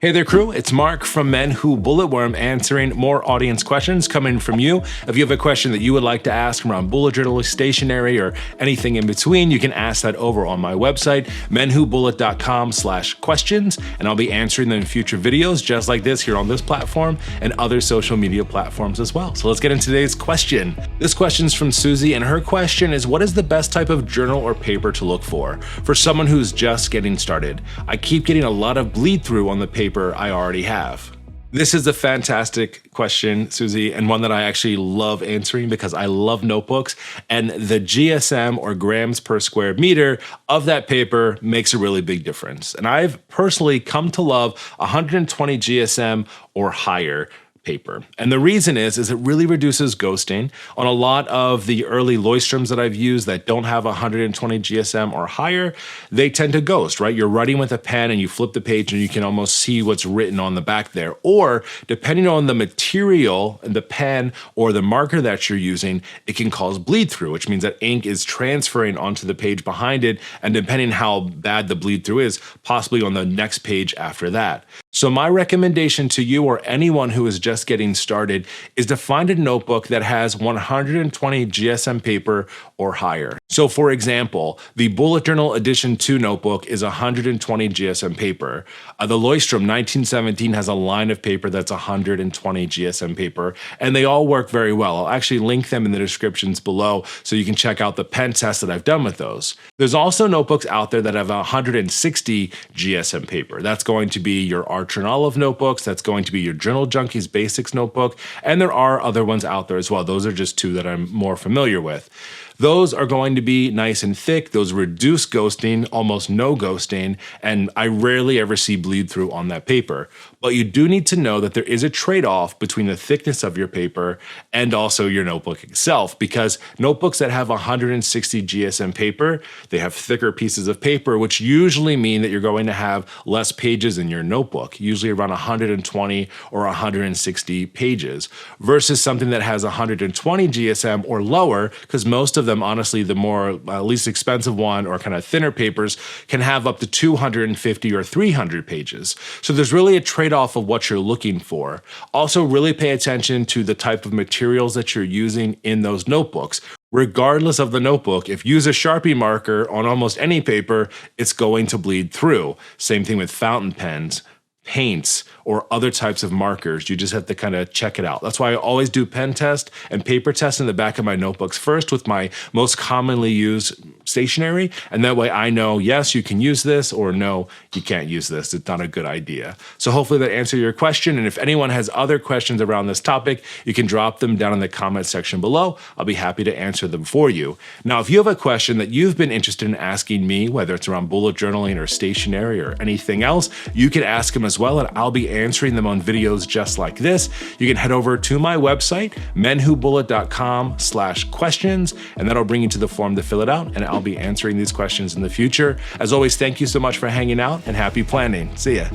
Hey there, crew. It's Mark from Menwhobullet, where I'm answering more audience questions coming from you. If you have a question that you would like to ask around bullet journal, stationery, or anything in between, you can ask that over on my website, menwhobullet.com/questions, and I'll be answering them in future videos just like this here on this platform and other social media platforms as well. So let's get into today's question. This question's from Suzie, and her question is, what is the best type of journal or paper to look for someone who's just getting started? I keep getting a lot of bleed through on the paper I already have. This is a fantastic question, Suzie, and one that I actually love answering because I love notebooks, and the GSM or grams per square meter of that paper makes a really big difference. And I've personally come to love 120 GSM or higher paper. And the reason is it really reduces ghosting. On a lot of the early Leustroms that I've used that don't have 120 GSM or higher, they tend to ghost, right? You're writing with a pen and you flip the page and you can almost see what's written on the back there. Or depending on the material, the pen or the marker that you're using, it can cause bleed through, which means that ink is transferring onto the page behind it. And depending how bad the bleed through is, possibly on the next page after that. So my recommendation to you or anyone who is just getting started is to find a notebook that has 120 GSM paper or higher. So for example, the Bullet Journal Edition 2 notebook is 120 GSM paper. The Leustrom 1917 has a line of paper that's 120 GSM paper, and they all work very well. I'll actually link them in the descriptions below so you can check out the pen test that I've done with those. There's also notebooks out there that have 160 GSM paper. That's going to be your Archer and Olive notebooks, that's going to be your Journal Junkies Basics notebook, and there are other ones out there as well. Those are just two that I'm more familiar with. Those are going to be nice and thick. Those reduce ghosting, almost no ghosting, and I rarely ever see bleed through on that paper. But you do need to know that there is a trade-off between the thickness of your paper and also your notebook itself, because notebooks that have 160 GSM paper, they have thicker pieces of paper, which usually mean that you're going to have less pages in your notebook, usually around 120 or 160 pages, versus something that has 120 GSM or lower, because most of them, honestly, the more least expensive one or kind of thinner papers can have up to 250 or 300 pages. So there's really a trade-off of what you're looking for. Also, really pay attention to the type of materials that you're using in those notebooks. Regardless of the notebook, if you use a Sharpie marker on almost any paper, it's going to bleed through. Same thing with fountain pens, paints, or other types of markers. You just have to kind of check it out. That's why I always do pen test and paper test in the back of my notebooks first with my most commonly used stationery, and that way I know, yes, you can use this, or no, you can't use this. It's not a good idea. So hopefully that answered your question, and if anyone has other questions around this topic, you can drop them down in the comment section below. I'll be happy to answer them for you. Now, if you have a question that you've been interested in asking me, whether it's around bullet journaling or stationery or anything else, you can ask them as well, and I'll be answering them on videos just like this. You can head over to my website, menwhobullet.com/questions, and that'll bring you to the form to fill it out, and I'll be answering these questions in the future. As always, thank you so much for hanging out, and happy planning. See ya.